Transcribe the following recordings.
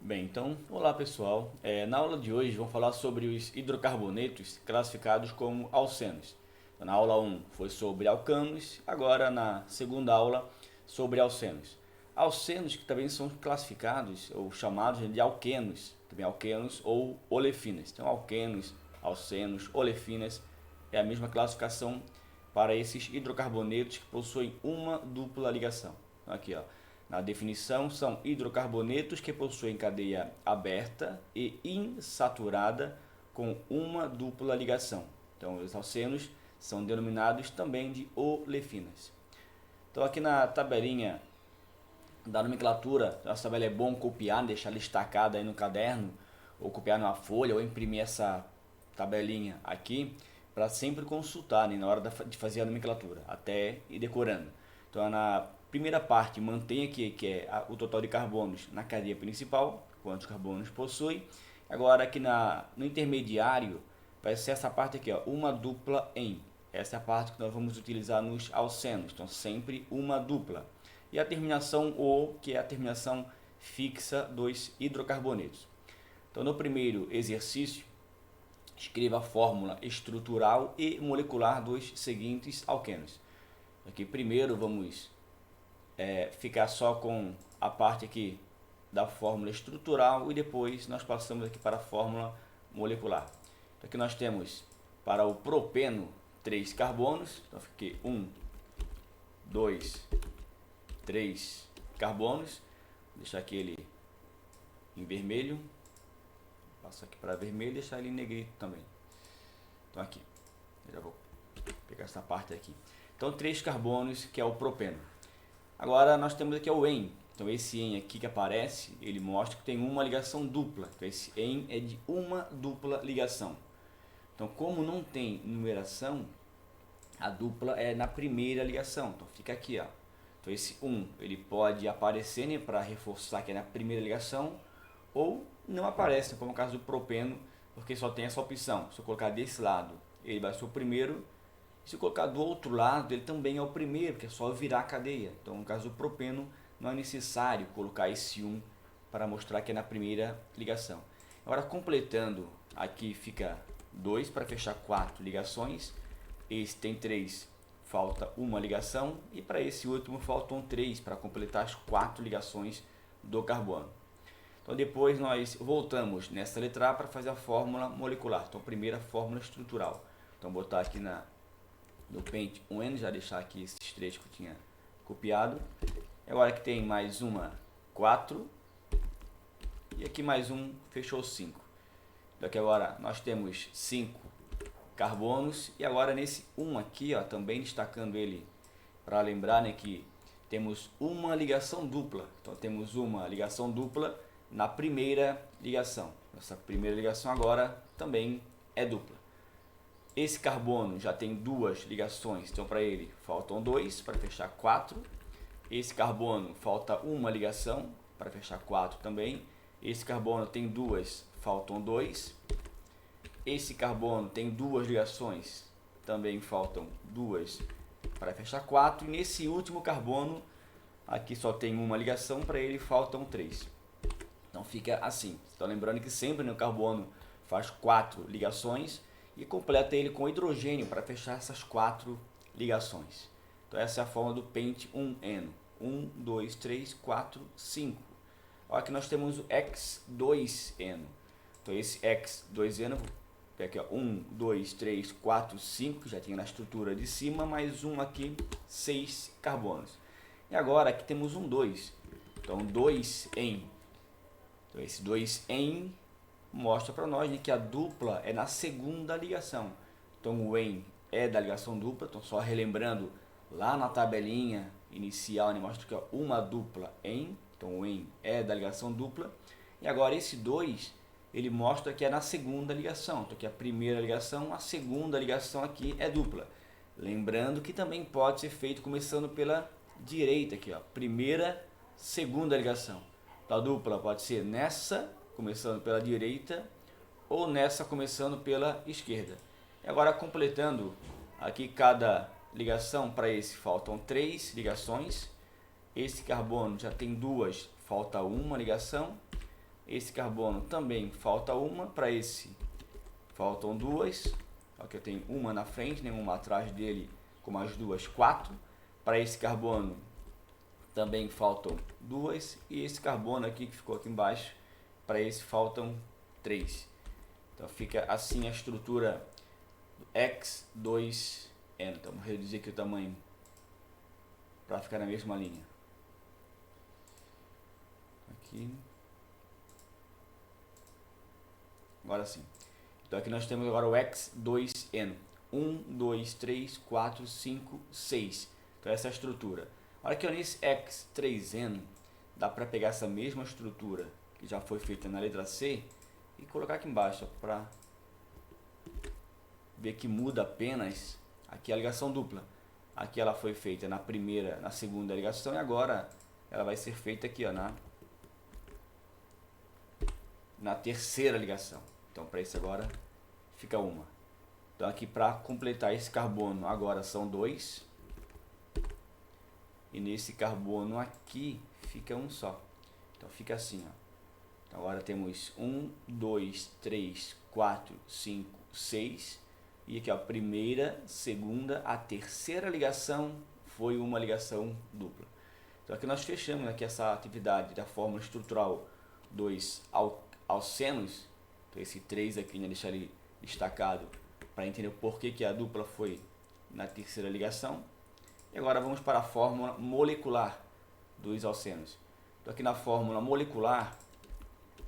Bem, então, olá pessoal. Na aula de hoje vamos falar sobre os hidrocarbonetos classificados como alcenos. Então, na aula 1 foi sobre alcanos, agora na segunda aula sobre alcenos. Alcenos que também são classificados ou chamados de alquenos, também alquenos ou olefinas. Então, alquenos, alcenos, olefinas é a mesma classificação para esses hidrocarbonetos que possuem uma dupla ligação. Então, aqui, ó. Na definição, são hidrocarbonetos que possuem cadeia aberta e insaturada com uma dupla ligação. Então, os alcenos são denominados também de olefinas. Então, aqui na tabelinha da nomenclatura, essa tabela é bom copiar, deixar destacada aí no caderno, ou copiar numa folha, ou imprimir essa tabelinha aqui, para sempre consultar, né, na hora de fazer a nomenclatura, até ir decorando. Então, na primeira parte, mantém aqui que é o total de carbonos na cadeia principal, quantos carbonos possui. Agora, aqui no intermediário, vai ser essa parte aqui, ó, uma dupla em. Essa é a parte que nós vamos utilizar nos alcenos, então sempre uma dupla. E a terminação O, que é a terminação fixa dos hidrocarbonetos. Então, no primeiro exercício, escreva a fórmula estrutural e molecular dos seguintes alquenos. Aqui primeiro vamos ficar só com a parte aqui da fórmula estrutural e depois nós passamos aqui para a fórmula molecular. Então, aqui nós temos para o propeno 3 carbonos, então fiquei 1, 2, 3 carbonos. Vou deixar aqui ele em vermelho, passo aqui para vermelho e deixar ele em negrito também. Então aqui, eu já vou pegar essa parte aqui. Então 3 carbonos, que é o propeno. Agora nós temos aqui o en. Então esse en aqui que aparece, ele mostra que tem uma ligação dupla. Então esse en é de uma dupla ligação. Então como não tem numeração, a dupla é na primeira ligação. Então fica aqui, ó. Então esse 1 ele pode aparecer, né, para reforçar que é na primeira ligação, ou não aparece, como no caso do propeno, porque só tem essa opção. Se eu colocar desse lado, ele vai ser o primeiro. Se eu colocar do outro lado, ele também é o primeiro, porque é só virar a cadeia. Então, no caso do propeno, não é necessário colocar esse 1 para mostrar que é na primeira ligação. Agora, completando, aqui fica 2 para fechar 4 ligações. Esse tem 3, falta uma ligação. E para esse último, faltam 3 para completar as 4 ligações do carbono. Então, depois nós voltamos nessa letra A para fazer a fórmula molecular. Então, primeira fórmula estrutural. Então, botar aqui no Paint 1N, já deixar aqui esses 3 que eu tinha copiado. Agora que tem mais uma, 4. E aqui mais um, fechou 5. Então aqui agora nós temos 5 carbonos. E agora nesse 1 aqui, ó, também destacando ele para lembrar, né, que temos uma ligação dupla. Então temos uma ligação dupla na primeira ligação. Essa primeira ligação agora também é dupla. Esse carbono já tem 2 ligações, então para ele faltam 2 para fechar 4. Esse carbono falta uma ligação para fechar 4 também. Esse carbono tem 2, faltam 2. Esse carbono tem 2 ligações, também faltam 2 para fechar 4. E nesse último carbono, aqui só tem uma ligação, para ele faltam 3. Então fica assim. Então lembrando que sempre no carbono faz 4 ligações e completa ele com hidrogênio para fechar essas 4 ligações. Então essa é a forma do Paint 1N. 1, 2, 3, 4, 5. Aqui nós temos o X2N. Então esse X2N, aqui, ó, 1, 2, 3, 4, 5, que já tinha na estrutura de cima, mais um aqui, 6 carbonos. E agora aqui temos um 2. Então 2N. Então esse 2N mostra para nós, né, que a dupla é na segunda ligação. Então o en é da ligação dupla, então só relembrando lá na tabelinha inicial, né, mostra que é uma dupla en, então o en é da ligação dupla. E agora esse 2, ele mostra que é na segunda ligação, então aqui a primeira ligação, a segunda ligação aqui é dupla. Lembrando que também pode ser feito começando pela direita aqui, ó, primeira, segunda ligação. Então a dupla pode ser nessa, começando pela direita, ou nessa, começando pela esquerda. E agora completando aqui cada ligação, para esse faltam 3 ligações. Esse carbono já tem 2, falta uma ligação. Esse carbono também falta uma, para esse faltam duas. Aqui eu tenho uma na frente, uma atrás dele, com mais duas, 4. Para esse carbono também faltam duas, e esse carbono aqui que ficou aqui embaixo, para esse faltam 3. Então fica assim a estrutura do X2N. Então vou reduzir aqui o tamanho para ficar na mesma linha. Aqui. Agora sim. Então aqui nós temos agora o X2N. 1, 2, 3, 4, 5, 6. Então essa é a estrutura. Olha que nesse X3N dá para pegar essa mesma estrutura que já foi feita na letra C e colocar aqui embaixo para ver que muda apenas aqui a ligação dupla. Aqui ela foi feita na primeira, na segunda ligação, e agora ela vai ser feita aqui, ó, na terceira ligação. Então para isso agora fica uma. Então aqui para completar esse carbono agora são 2. E nesse carbono aqui fica um só. Então fica assim, ó. Então agora temos 1, 2, 3, 4, 5, 6. E aqui, ó, a primeira, segunda, a terceira ligação foi uma ligação dupla. Então aqui nós fechamos aqui essa atividade da fórmula estrutural dos alcenos. Então esse 3 aqui, né, deixar ele destacado para entender o porquê que a dupla foi na terceira ligação. E agora vamos para a fórmula molecular dos alcenos. Então aqui na fórmula molecular,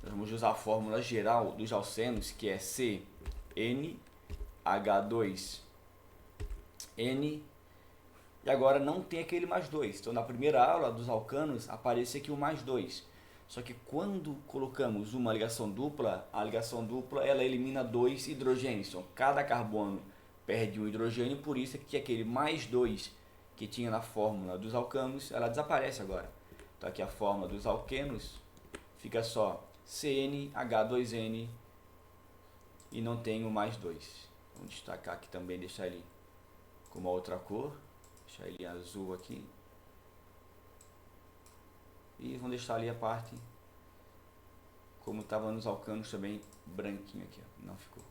nós vamos usar a fórmula geral dos alcenos, que é CnH2n. E agora não tem aquele mais 2. Então na primeira aula dos alcanos aparece aqui o mais 2. Só que quando colocamos uma ligação dupla, a ligação dupla ela elimina 2 hidrogênios. Então cada carbono perde um hidrogênio, por isso é que aquele mais 2 que tinha na fórmula dos alcanos, ela desaparece agora. Então aqui a fórmula dos alquenos fica só CnH2n e não tem o mais 2. Vamos destacar aqui também, deixar ele com uma outra cor, deixar ele azul aqui. E vamos deixar ali a parte como estava nos alcanos também, branquinho aqui, ó. Não ficou.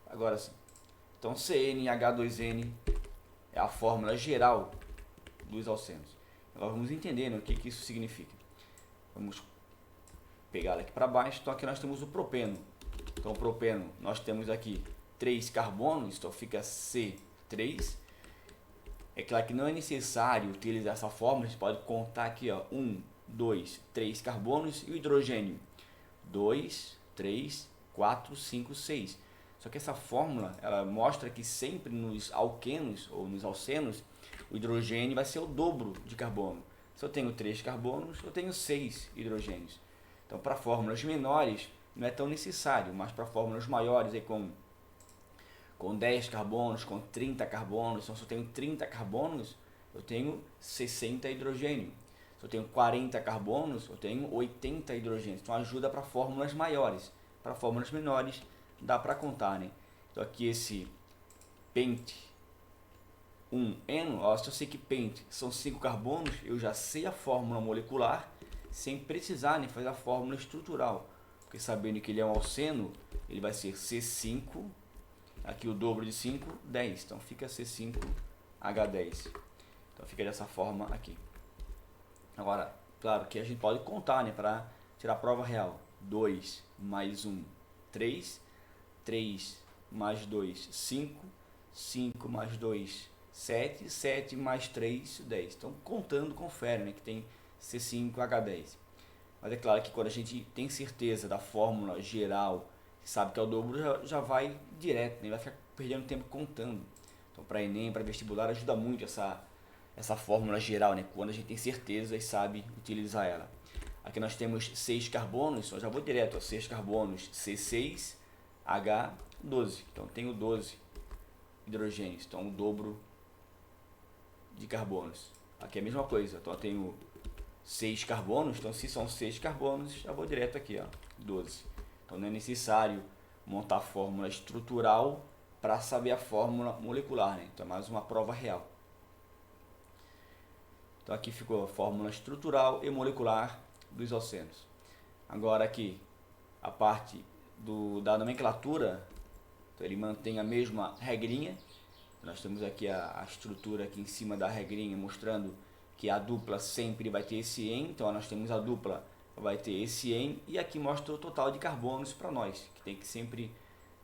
Agora sim. Então CnH2n é a fórmula geral dos alcenos. Agora vamos entendendo o que isso significa. Vamos pegar aqui para baixo. Então aqui nós temos o propeno. Então o propeno, nós temos aqui 3 carbonos, então fica C3. É claro que não é necessário utilizar essa fórmula, a gente pode contar aqui, ó, 1, 2, 3 carbonos e o hidrogênio 2, 3, 4, 5, 6. Só que essa fórmula, ela mostra que sempre nos alquenos ou nos alcenos, o hidrogênio vai ser o dobro de carbono. Se eu tenho 3 carbonos, eu tenho 6 hidrogênios. Então para fórmulas menores não é tão necessário, mas para fórmulas maiores, aí com 10 carbonos, com 30 carbonos, então se eu tenho 30 carbonos, eu tenho 60 hidrogênios. Se eu tenho 40 carbonos, eu tenho 80 hidrogênios. Então ajuda para fórmulas maiores. Para fórmulas menores, dá para contar, né? Então aqui esse pente 1N, ó, se eu sei que pente são 5 carbonos, eu já sei a fórmula molecular sem precisar, né, fazer a fórmula estrutural. Porque sabendo que ele é um alceno, ele vai ser C5, aqui o dobro de 5, 10. Então fica C5H10. Então fica dessa forma aqui. Agora, claro que a gente pode contar, né, para tirar a prova real. 2 mais 1, 3. 3 mais 2, 5. 5 mais 2, 7. 7 mais 3, 10. Então contando, confere, né, que tem C5H10. Mas é claro que quando a gente tem certeza da fórmula geral, sabe que é o dobro, já vai direto, né? Vai ficar perdendo tempo contando. Então para Enem, para vestibular, ajuda muito essa fórmula geral, né? Quando a gente tem certeza e sabe utilizar ela. Aqui nós temos 6 carbonos, eu já vou direto, ó, 6 carbonos, C6H12. Então tenho 12 hidrogênios, então o dobro de carbonos. Aqui é a mesma coisa, então eu tenho 6 carbonos, então se são 6 carbonos, já vou direto aqui, ó, 12. Então não é necessário montar a fórmula estrutural para saber a fórmula molecular, né? Então é mais uma prova real. Então aqui ficou a fórmula estrutural e molecular dos alcenos. Agora aqui a parte da nomenclatura, então ele mantém a mesma regrinha. Nós temos aqui a estrutura aqui em cima da regrinha mostrando que a dupla sempre vai ter esse en, então nós temos a dupla vai ter esse en, e aqui mostra o total de carbonos para nós, que tem que sempre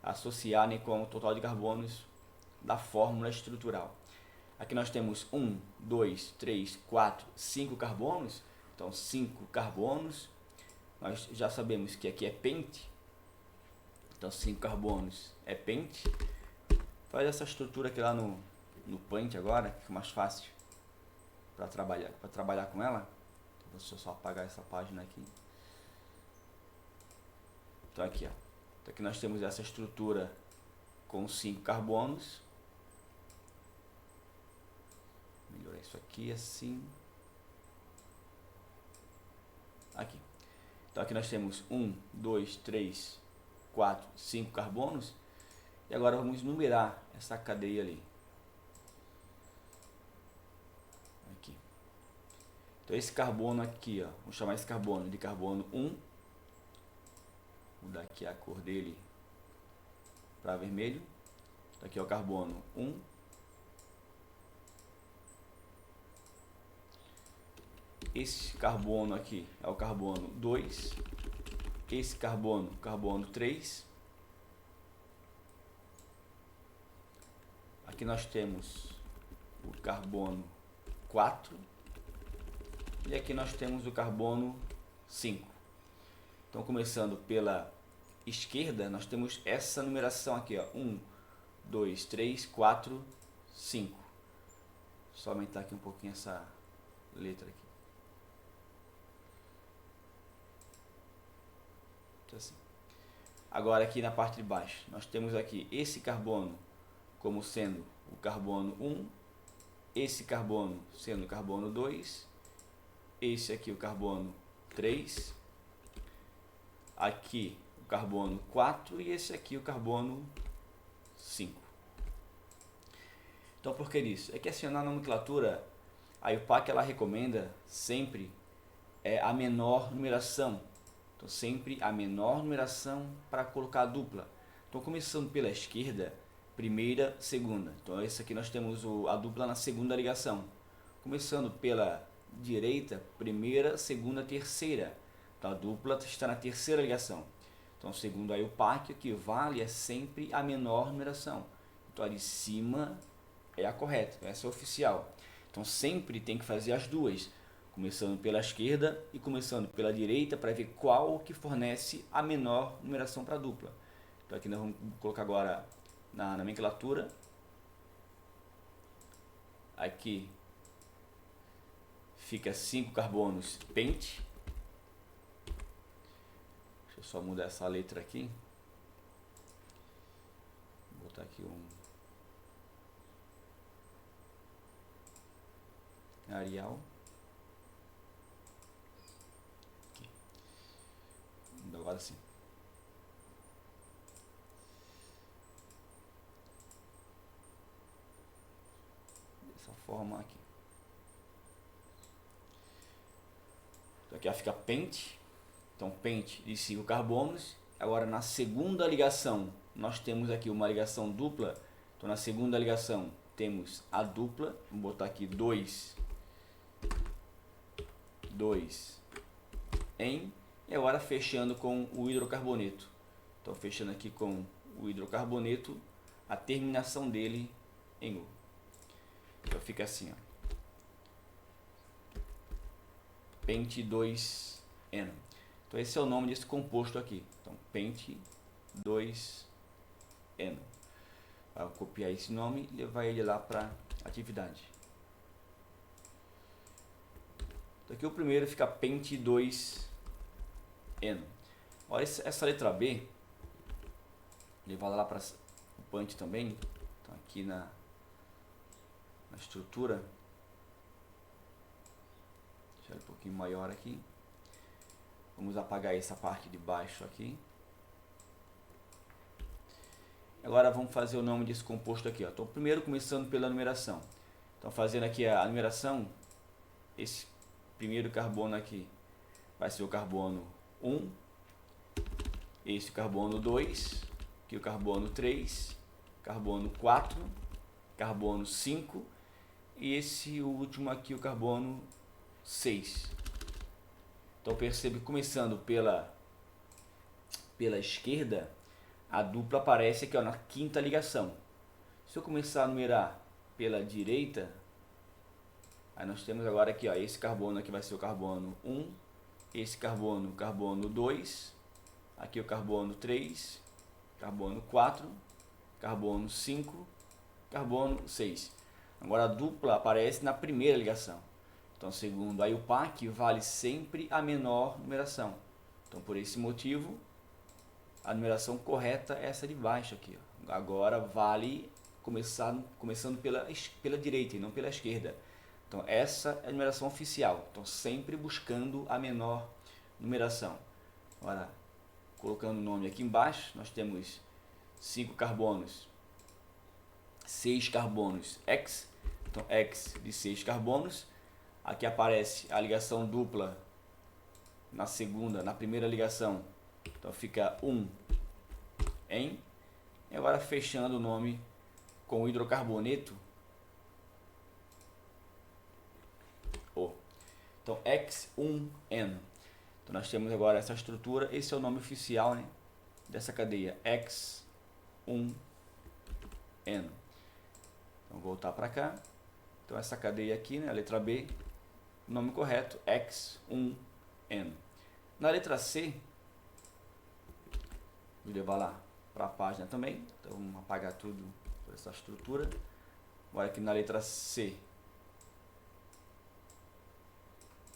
associar, né, com o total de carbonos da fórmula estrutural. Aqui nós temos 1, 2, 3, 4, 5 carbonos, então 5 carbonos. Nós já sabemos que aqui é pente, então 5 carbonos é pente. Faz essa estrutura aqui lá no Paint agora, que fica mais fácil para trabalhar com ela. Deixa eu só apagar essa página aqui. Então aqui, ó. Então aqui nós temos essa estrutura com 5 carbonos. Melhorar isso aqui assim. Aqui. Então aqui nós temos 1, 2, 3, 4, 5 carbonos. E agora vamos numerar essa cadeia ali. Aqui. Então esse carbono aqui, ó, vamos chamar esse carbono de carbono 1. Vou mudar aqui a cor dele para vermelho. Então aqui é o carbono 1. Esse carbono aqui é o carbono 2. Esse carbono 3. Aqui nós temos o carbono 4 e aqui nós temos o carbono 5. Então, começando pela esquerda, nós temos essa numeração aqui, ó, 1, 2, 3, 4, 5. Só aumentar aqui um pouquinho essa letra aqui. Então, assim. Agora aqui na parte de baixo, nós temos aqui esse carbono como sendo o carbono 1, esse carbono sendo o carbono 2, esse aqui o carbono 3, aqui o carbono 4 e esse aqui o carbono 5. Então, por que isso? É que assim, na nomenclatura, a IUPAC ela recomenda sempre a menor numeração. Então, sempre a menor numeração para colocar a dupla. Então, começando pela esquerda, primeira, segunda. Então, esse aqui nós temos a dupla na segunda ligação. Começando pela direita, primeira, segunda, terceira. Então, a dupla está na terceira ligação. Então, segundo a IUPAC, o que vale é sempre a menor numeração. Então, a de cima é a correta, essa é a oficial. Então, sempre tem que fazer as duas, começando pela esquerda e começando pela direita, para ver qual que fornece a menor numeração para a dupla. Então, aqui nós vamos colocar agora na nomenclatura. Aqui fica 5 carbonos pente. Deixa eu só mudar essa letra aqui. Vou botar aqui um Arial. Aqui. Agora sim. Dessa forma aqui. Então aqui fica pente. Então pente de 5 carbonos. Agora na segunda ligação nós temos aqui uma ligação dupla. Então na segunda ligação temos a dupla. Vou botar aqui 2 em. E agora fechando com o hidrocarboneto. Então fechando aqui com o hidrocarboneto, a terminação dele em U. Então fica assim, ó. Pente 2N. Então esse é o nome desse composto aqui. Então Pente 2N. Vou copiar esse nome e levar ele lá para atividade. Então aqui o primeiro fica Pente 2N. Olha essa letra B, levar lá para o Paint também. Então aqui na estrutura, deixar um pouquinho maior aqui. Vamos apagar essa parte de baixo aqui. Agora vamos fazer o nome desse composto aqui, ó. Então primeiro começando pela numeração. Então fazendo aqui a numeração esse primeiro carbono aqui vai ser o carbono 1, esse carbono 2, aqui o carbono 3, carbono 4, carbono 5 e esse último aqui o carbono 6. Então percebe que começando pela esquerda, a dupla aparece aqui, ó, na quinta ligação. Se eu começar a numerar pela direita, aí nós temos agora aqui, ó, esse carbono aqui vai ser o carbono 1, esse carbono 2, aqui o carbono 3, carbono 4, carbono 5, carbono 6. Agora a dupla aparece na primeira ligação. Então, segundo a IUPAC, vale sempre a menor numeração. Então, por esse motivo, a numeração correta é essa de baixo aqui, ó. Agora vale começando pela direita e não pela esquerda. Então essa é a numeração oficial. Então sempre buscando a menor numeração. Agora, colocando o nome aqui embaixo, nós temos 5 carbonos, 6 carbonos X. Então X de 6 carbonos. Aqui aparece a ligação dupla na primeira ligação. Então fica 1 em. E agora fechando o nome com o hidrocarboneto O. Então X1N. Então nós temos agora essa estrutura, esse é o nome oficial, né, dessa cadeia, X1N. Então voltar para cá. Então essa cadeia aqui, né, a letra B, o nome correto, X1N. Na letra C, vou levar lá para a página também, então vamos apagar tudo por essa estrutura. Agora aqui na letra C,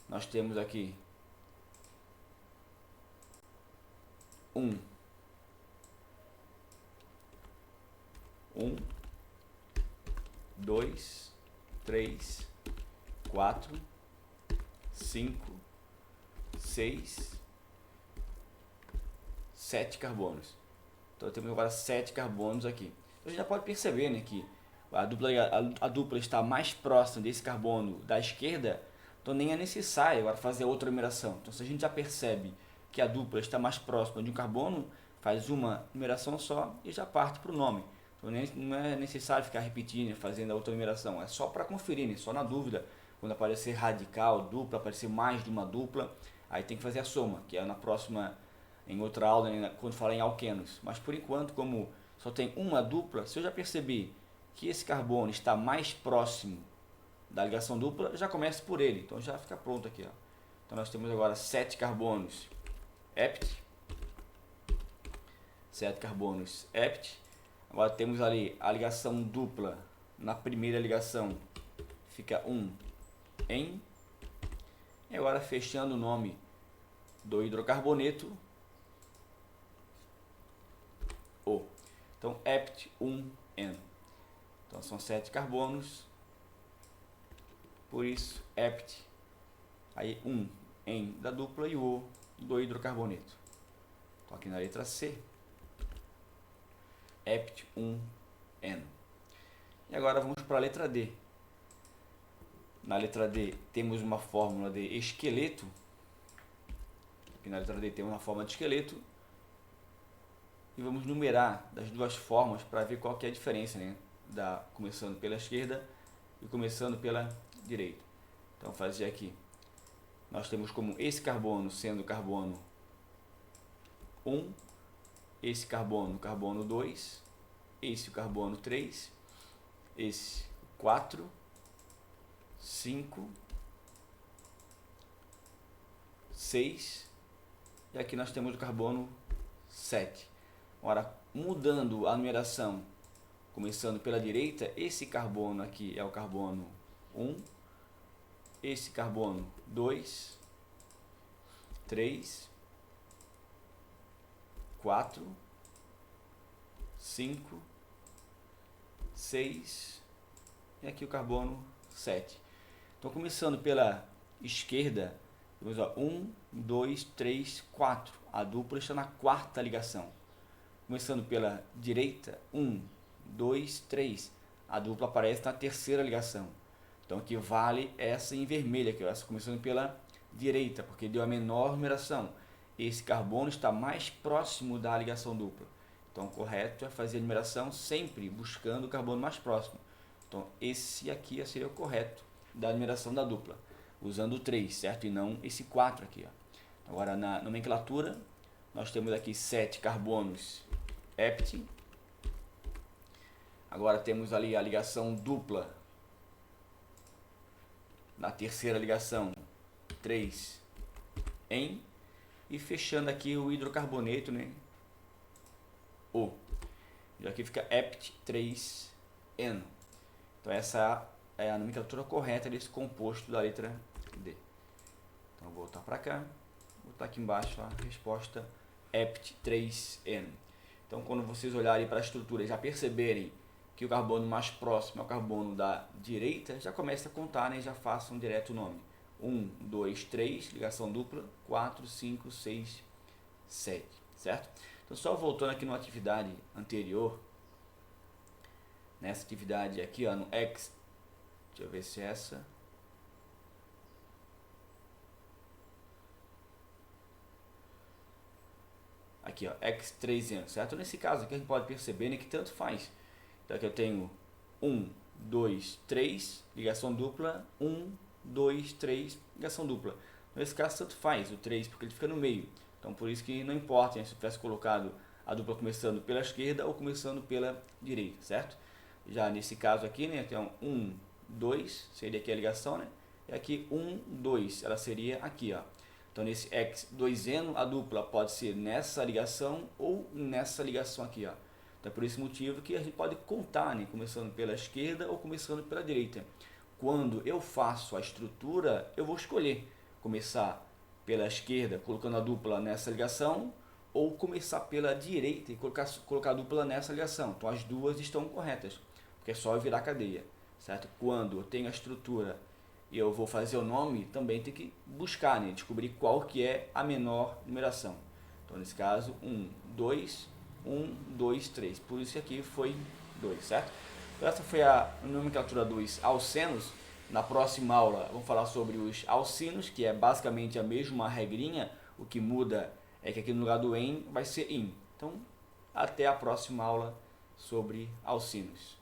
nós temos aqui 1, 2, 3, 4, 5, 6, 7 carbonos. Então temos agora 7 carbonos aqui. Então, a gente já pode perceber, né, que a dupla está mais próxima desse carbono da esquerda, então nem é necessário agora fazer outra numeração. Então se a gente já percebe que a dupla está mais próxima de um carbono, faz uma numeração só e já parte para o nome. Então não é necessário ficar repetindo, fazendo a outra numeração, é só para conferir, né? Só na dúvida, quando aparecer radical, dupla, aparecer mais de uma dupla, aí tem que fazer a soma, que é na próxima, em outra aula, né, quando falar em alquenos. Mas por enquanto, como só tem uma dupla, se eu já percebi que esse carbono está mais próximo da ligação dupla, já começa por ele, então já fica pronto aqui, ó. Então nós temos agora 7 carbonos EPT, 7 carbonos EPT. Agora temos ali a ligação dupla, na primeira ligação fica 1 em, e agora fechando o nome do hidrocarboneto O. Então EPT1N. Então são 7 carbonos, por isso EPT, aí 1 em da dupla e o O do hidrocarboneto. Então aqui na letra C, EPT1N. E agora vamos para a letra D. Na letra D temos uma fórmula de esqueleto. Aqui na letra D temos uma fórmula de esqueleto. E vamos numerar das duas formas para ver qual que é a diferença, né? Começando pela esquerda e começando pela direita. Então fazer aqui. Nós temos como esse carbono sendo o carbono 1, esse carbono 2, esse o carbono 3, esse 4, 5, 6 e aqui nós temos o carbono 7. Agora, mudando a numeração, começando pela direita, esse carbono aqui é o carbono 1, esse carbono 2, 3, 4, 5, 6 e aqui o carbono 7. Então, começando pela esquerda, temos 1, 2, 3, 4. A dupla está na quarta ligação. Começando pela direita, 1, 2, 3. A dupla aparece na terceira ligação. Então aqui vale essa em vermelho, aqui, essa começando pela direita, porque deu a menor numeração. Esse carbono está mais próximo da ligação dupla. Então o correto é fazer a numeração sempre buscando o carbono mais próximo. Então esse aqui seria o correto da numeração da dupla, usando o 3, certo? E não esse 4 aqui. Ó. Agora na nomenclatura, nós temos aqui 7 carbonos hept. Agora temos ali a ligação dupla. Na terceira ligação, 3 em. E fechando aqui o hidrocarboneto, né? O. E aqui fica hept3N. Então essa é a nomenclatura correta desse composto da letra D. Então vou voltar para cá. Vou botar aqui embaixo a resposta hept3N. Então quando vocês olharem para a estrutura e já perceberem que o carbono mais próximo é o carbono da direita, já comece a contar, né? Já façam direto o nome. 1, 2, 3, ligação dupla, 4, 5, 6, 7, certo? Então só voltando aqui numa atividade anterior, nessa atividade aqui, ó, no X, deixa eu ver se é essa. Aqui, ó, X3N, certo? Nesse caso aqui a gente pode perceber, né, que tanto faz. Então aqui eu tenho 1, 2, 3, ligação dupla, 1, 2, 3, ligação dupla. Nesse caso tanto faz o 3, porque ele fica no meio. Então por isso que não importa, né, se eu tivesse colocado a dupla começando pela esquerda ou começando pela direita, certo? Já nesse caso aqui, né, então 1, 2, seria aqui a ligação, né? E aqui 1, 2, ela seria aqui, ó. Então nesse X2N, a dupla pode ser nessa ligação ou nessa ligação aqui, ó. Então é por esse motivo que a gente pode contar, né, começando pela esquerda ou começando pela direita. Quando eu faço a estrutura, eu vou escolher começar pela esquerda, colocando a dupla nessa ligação, ou começar pela direita e colocar a dupla nessa ligação. Então as duas estão corretas, porque é só eu virar a cadeia, certo? Quando eu tenho a estrutura e eu vou fazer o nome, também tem que buscar, né, descobrir qual que é a menor numeração. Então nesse caso, 1, 2, 1, 2, 3. Por isso aqui foi 2, certo? Então essa foi a nomenclatura dos alcenos. Na próxima aula vamos falar sobre os alcinos, que é basicamente a mesma regrinha. O que muda é que aqui no lugar do em vai ser in. Então até a próxima aula sobre alcinos.